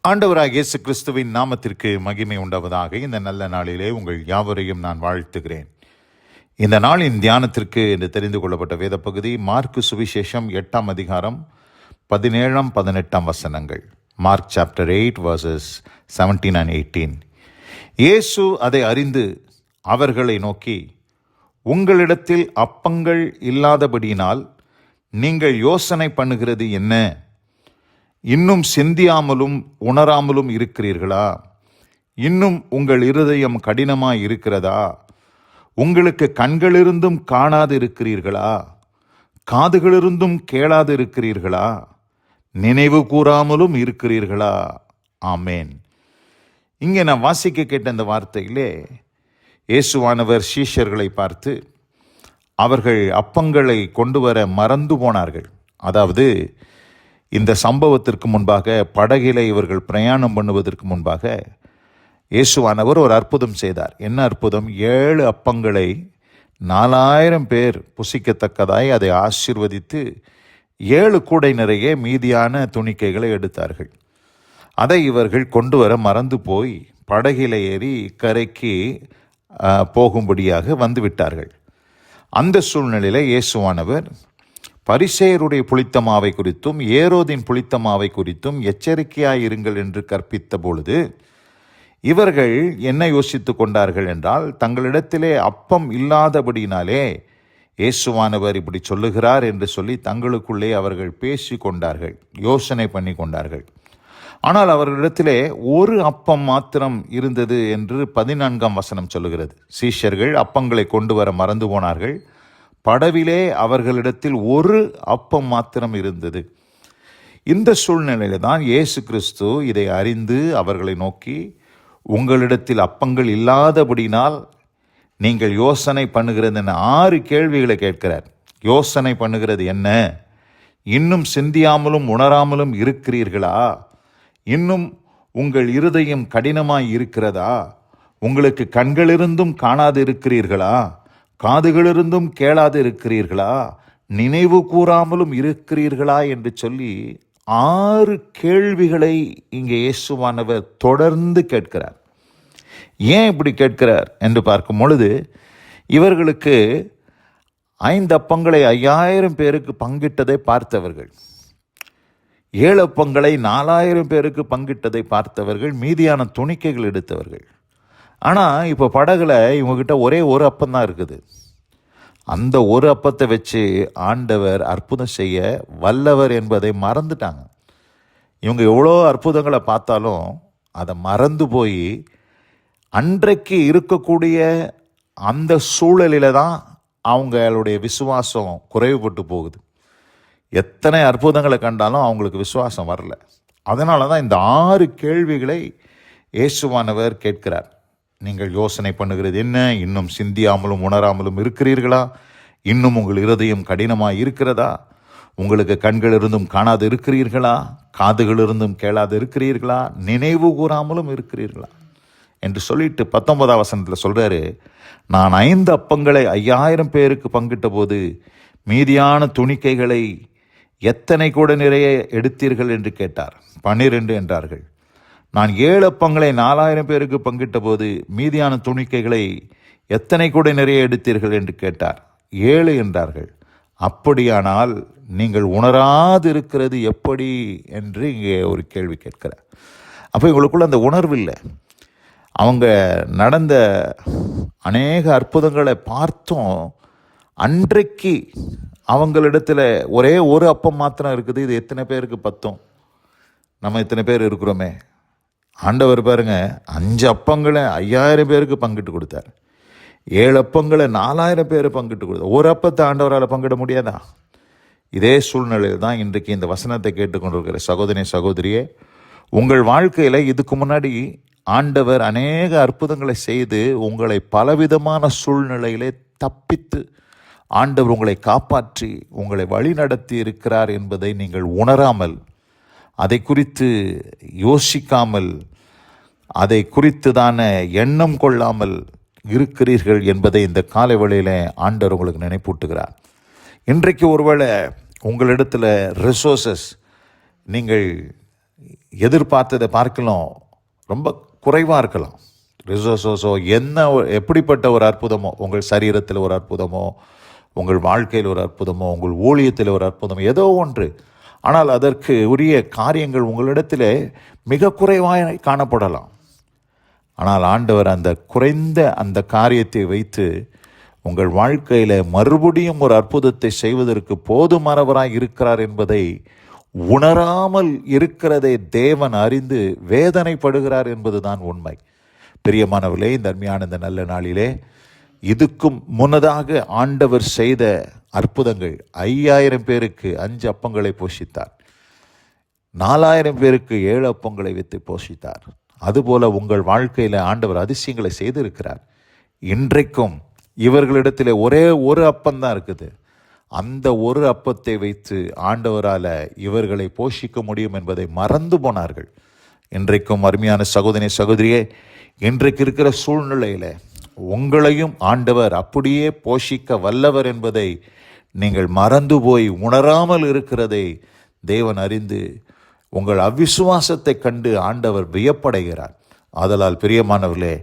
ஆண்டவராகிய இயேசு கிறிஸ்துவின் நாமத்திற்கு மகிமை உண்டாவதாக. இந்த நல்ல நாளிலே உங்கள் யாவரையும் நான் வாழ்த்துகிறேன். இந்த நாளின் தியானத்திற்கு என்று தெரிந்து கொள்ளப்பட்ட வேத பகுதி மார்க்கு சுவிசேஷம் 8ஆம் அதிகாரம் 17, 18 வசனங்கள். Mark chapter 8 verses 17 and 18. இயேசு அதை அறிந்து அவர்களை நோக்கி, உங்களிடத்தில் அப்பங்கள் இல்லாதபடியினால் நீங்கள் யோசனை பண்ணுகிறது என்ன? இன்னும் சிந்தியாமலும் உணராமலும் இருக்கிறீர்களா? இன்னும் உங்கள் இருதயம் கடினமாய் இருக்கிறதா? உங்களுக்கு கண்களிருந்தும் காணாது இருக்கிறீர்களா? காதுகளிருந்தும் கேளாது இருக்கிறீர்களா? நினைவு கூறாமலும் இருக்கிறீர்களா? ஆமேன். இங்கே நான் வாசிக்க கேட்ட இந்த வார்த்தையிலே இயேசுவானவர் சீஷர்களை பார்த்து அவர்கள் அப்பங்களை கொண்டு வர மறந்து போனார்கள். அதாவது இந்த சம்பவத்திற்கு முன்பாக படகிலே இவர்கள் பிரயாணம் பண்ணுவதற்கு முன்பாக இயேசுவானவர் ஒரு அற்புதம் செய்தார். என்ன அற்புதம்? 7 அப்பங்களை 4000 பேர் புசிக்கத்தக்கதாய் அதை ஆசீர்வதித்து 7 கூடை நிறைய மீதியான துணிக்கைகளை எடுத்தார்கள். அதை இவர்கள் கொண்டு வர மறந்து போய் படகில ஏறி கரைக்கு போகும்படியாக வந்து விட்டார்கள். அந்த சூழ்நிலையில் இயேசுவானவர் பரிசேயருடைய புளித்த மாவை குறித்தும் ஏரோதின் புளித்த மாவை குறித்தும் எச்சரிக்கையாயிருங்கள் என்று கற்பித்த பொழுது இவர்கள் என்ன யோசித்து கொண்டார்கள் என்றால், தங்களிடத்திலே அப்பம் இல்லாதபடினாலே இயேசுவானவர் இப்படி சொல்லுகிறார் என்று சொல்லி தங்களுக்குள்ளே அவர்கள் பேசி கொண்டார்கள், யோசனை பண்ணி கொண்டார்கள். ஆனால் அவர்களிடத்திலே ஒரு அப்பம் மாத்திரம் இருந்தது என்று 14ஆம் வசனம் சொல்லுகிறது. சீஷர்கள் அப்பங்களை கொண்டு வர மறந்து போனார்கள். படவிலே அவர்களிடத்தில் ஒரு அப்பம் மாத்திரம் இருந்தது. இந்த சூழ்நிலையில் தான் இயேசு கிறிஸ்து இதை அறிந்து அவர்களை நோக்கி, உங்களிடத்தில் அப்பங்கள் இல்லாதபடினால் நீங்கள் யோசனை பண்ணுகிறது என்ன? 6 கேள்விகளை கேட்கிறார். யோசனை பண்ணுகிறது என்ன? இன்னும் சிந்தியாமலும் உணராமலும் இருக்கிறீர்களா? இன்னும் உங்கள் இருதயம் கடினமாய் இருக்கிறதா? உங்களுக்கு கண்களிருந்தும் காணாது இருக்கிறீர்களா? காதுகளிருந்தும் கேளாது இருக்கிறீர்களா? நினைவு கூறாமலும் இருக்கிறீர்களா? என்று சொல்லி 6 கேள்விகளை இங்கே இயேசுவானவர் தொடர்ந்து கேட்கிறார். ஏன் இப்படி கேட்கிறார் என்று பார்க்கும் பொழுது, இவர்களுக்கு 5 அப்பங்களை 5000 பேருக்கு பங்கிட்டதை பார்த்தவர்கள், 7 அப்பங்களை 4000 பேருக்கு பங்கிட்டதை பார்த்தவர்கள், மீதியான துணிக்கைகள் எடுத்தவர்கள். ஆனால் இப்போ படகுல இவங்ககிட்ட ஒரே ஒரு அப்பம் தான் இருக்குது. அந்த ஒரு அப்பத்தை வச்சு ஆண்டவர் அற்புதம் செய்ய வல்லவர் என்பதை மறந்துட்டாங்க. இவங்க எவ்வளோ அற்புதங்களை பார்த்தாலும் அதை மறந்து போய் அன்றைக்கு இருக்கக்கூடிய அந்த சூழலில் தான் அவங்களுடைய விசுவாசம் குறைவுபட்டு போகுது. எத்தனை அற்புதங்களை கண்டாலும் அவங்களுக்கு விசுவாசம் வரல. அதனால தான் இந்த 6 கேள்விகளை இயேசுவானவர் கேட்கிறார். நீங்கள் யோசனை பண்ணுகிறது என்ன? இன்னும் சிந்தியாமலும் உணராமலும் இருக்கிறீர்களா? இன்னும் உங்கள் இருதயம் கடினமாக இருக்கிறதா? உங்களுக்கு கண்களிருந்தும் காணாது இருக்கிறீர்களா? காதுகளிருந்தும் கேளாது இருக்கிறீர்களா? நினைவு கூறாமலும் இருக்கிறீர்களா? என்று சொல்லிட்டு 19ஆம் வசனத்தில் சொல்கிறாரு, நான் 5 அப்பங்களை 5000 பேருக்கு பங்கிட்ட போது மீதியான துணிக்கைகளை எத்தனை கூட நிறைய எடுத்தீர்கள் என்று கேட்டார். 12 என்றார்கள். நான் 7 அப்பங்களை 4000 பேருக்கு பங்கிட்ட போது மீதியான துணிக்கைகளை எத்தனை கூட நிறைய எடுத்தீர்கள் என்று கேட்டார். 7 என்றார்கள். அப்படியானால் நீங்கள் உணராது இருக்கிறது எப்படி என்று இங்கே ஒரு கேள்வி கேட்கிறார். அப்போ இவங்களுக்குள்ள அந்த உணர்வு இல்லை. அவங்க நடந்த அநேக அற்புதங்களை பார்த்தும் அன்றைக்கு அவங்களிடத்தில் ஒரே ஒரு அப்பம் மாத்திரம் இருக்குது. இது எத்தனை பேருக்கு பத்தும்? நம்ம இத்தனை பேர் இருக்கிறோமே. ஆண்டவர் பாருங்க, 5 அப்பங்களை 5000 பேருக்கு பங்கிட்டு கொடுத்தார். 7 அப்பங்களை 4000 பேர் பங்கிட்டு கொடுத்தார். ஒரு அப்பத்தை ஆண்டவரால் பங்கிட முடியாதா? இதே சூழ்நிலையில் தான் இன்றைக்கு இந்த வசனத்தை கேட்டுக்கொண்டிருக்கிற சகோதரி சகோதரியே, உங்கள் வாழ்க்கையில் இதுக்கு முன்னாடி ஆண்டவர் அநேக அற்புதங்களை செய்து உங்களை பலவிதமான சூழ்நிலையிலே தப்பித்து ஆண்டவர் உங்களை காப்பாற்றி உங்களை வழி நடத்தி இருக்கிறார் என்பதை நீங்கள் உணராமல், அதை குறித்து யோசிக்காமல், அதை குறித்து தானே எண்ணம் கொள்ளாமல் இருக்கிறீர்கள் என்பதை இந்த காலை வேளையில் ஆண்டவர் உங்களுக்கு நினைப்பூட்டுகிறார். இன்றைக்கு ஒருவேளை உங்களிடத்தில் ரிசோர்சஸ் நீங்கள் எதிர்பார்த்ததை பார்க்கலாம் ரொம்ப குறைவாக இருக்கலாம். ரிசோர்ஸோ எப்படிப்பட்ட ஒரு அற்புதமோ, உங்கள் சரீரத்தில் ஒரு அற்புதமோ, உங்கள் வாழ்க்கையில் ஒரு அற்புதமோ, உங்கள் ஊழியத்தில் ஒரு அற்புதமோ, ஏதோ ஒன்று. ஆனால் அதற்கு உரிய காரியங்கள் உங்களிடத்தில் மிக குறைவாக காணப்படலாம். ஆனால் ஆண்டவர் அந்த குறைந்த அந்த காரியத்தை வைத்து உங்கள் வாழ்க்கையில் மறுபடியும் ஒரு அற்புதத்தை செய்வதற்கு போதுமானவராய் இருக்கிறார் என்பதை உணராமல் இருக்கிறதை தேவன் அறிந்து வேதனைப்படுகிறார் என்பதுதான் உண்மை. பிரியமானவர்களே, இந்த அருமையான இந்த நல்ல நாளிலே இதுக்கும் முன்னதாக ஆண்டவர் செய்த அற்புதங்கள், 5000 பேருக்கு 5 அப்பங்களை போஷித்தார், 4000 பேருக்கு 7 அப்பங்களை வைத்து போஷித்தார். அதுபோல உங்கள் வாழ்க்கையில் ஆண்டவர் அதிசயங்களை செய்திருக்கிறார். இன்றைக்கும் இவர்களிடத்தில் ஒரே ஒரு அப்பந்தான் இருக்குது. அந்த ஒரு அப்பத்தை வைத்து ஆண்டவரால் இவர்களை போஷிக்க முடியும் என்பதை மறந்து போனார்கள். இன்றைக்கும் அருமையான சகோதரி சகோதரியே, இன்றைக்கு இருக்கிற சூழ்நிலையில் உங்களையும் ஆண்டவர் அப்படியே போஷிக்க வல்லவர் என்பதை நீங்கள் மறந்து போய் உணராமல் இருக்கிறதை தேவன் அறிந்து உங்கள் அவிசுவாசத்தை கண்டு ஆண்டவர் வியப்படைகிறார். ஆதலால் பிரியமானவர்களே,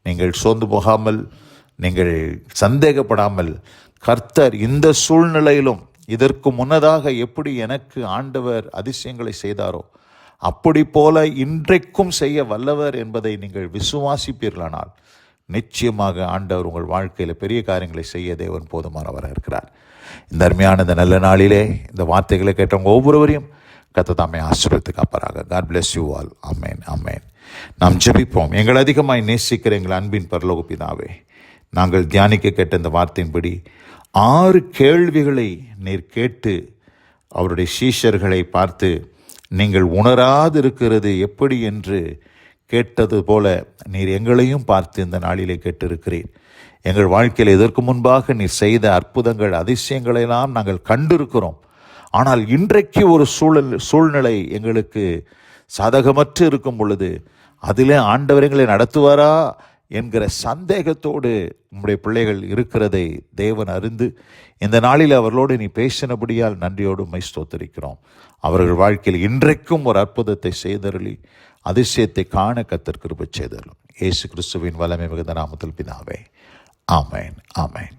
நீங்கள் சோர்ந்து போகாமல், நீங்கள் சந்தேகப்படாமல், கர்த்தர் இந்த சூழ்நிலையிலும் இதற்கு முன்னதாக எப்படி எனக்கு ஆண்டவர் அதிசயங்களை செய்தாரோ அப்படி போல இன்றைக்கும் செய்ய வல்லவர் என்பதை நீங்கள் விசுவாசிப்பீர்களானால் நிச்சயமாக ஆண்டவர் உங்கள் வாழ்க்கையில் பெரிய காரியங்களை செய்ய தேவன் போதுமானவராக இருக்கிறார். இந்த அருமையான இந்த நல்ல நாளிலே இந்த வார்த்தைகளை கேட்டவங்க ஒவ்வொருவரையும் கர்த்தர் தாமே ஆசீர்வதித்து காப்பாராக. God bless you all. ஆமென், ஆமென். நாம் ஜெபிப்போம். எங்கள் அதிகமாய் நேசிக்கிற எங்கள் அன்பின் பரலோக பிதாவே, நாங்கள் தியானிக்க கேட்ட இந்த வார்த்தையின்படி 6 கேள்விகளை நீர் கேட்டு அவருடைய சீஷர்களை பார்த்து நீங்கள் உணராதிருக்கிறது எப்படி என்று கேட்டது போல நீர் எங்களையும் பார்த்து இந்த நாளிலே கேட்டிருக்கிறீர். எங்கள் வாழ்க்கையில் இதற்கு முன்பாக நீர் செய்த அற்புதங்கள், அதிசயங்களெல்லாம் நாங்கள் கண்டிருக்கிறோம். ஆனால் இன்றைக்கு ஒரு சூழ்நிலை எங்களுக்கு சாதகமற்று இருக்கும் பொழுது அதிலே ஆண்டவர் எங்களை நடத்துவாரா என்கிற சந்தேகத்தோடு உம்முடைய பிள்ளைகள் இருக்கிறதை தேவன் அறிந்து இந்த நாளில் அவர்களோடு நீ பேசினபடியால் நன்றியோடு உம்மை ஸ்தோத்திரிக்கிறோம். அவர்கள் வாழ்க்கையில் இன்றைக்கும் ஒரு அற்புதத்தை செய்தருளி அதிசயத்தை காண கர்த்தர் கிருபை செய்தருளும். இயேசு கிறிஸ்துவின் வல்லமை மிகுந்த நாமத்தில் பிதாவே, ஆமென், ஆமென்.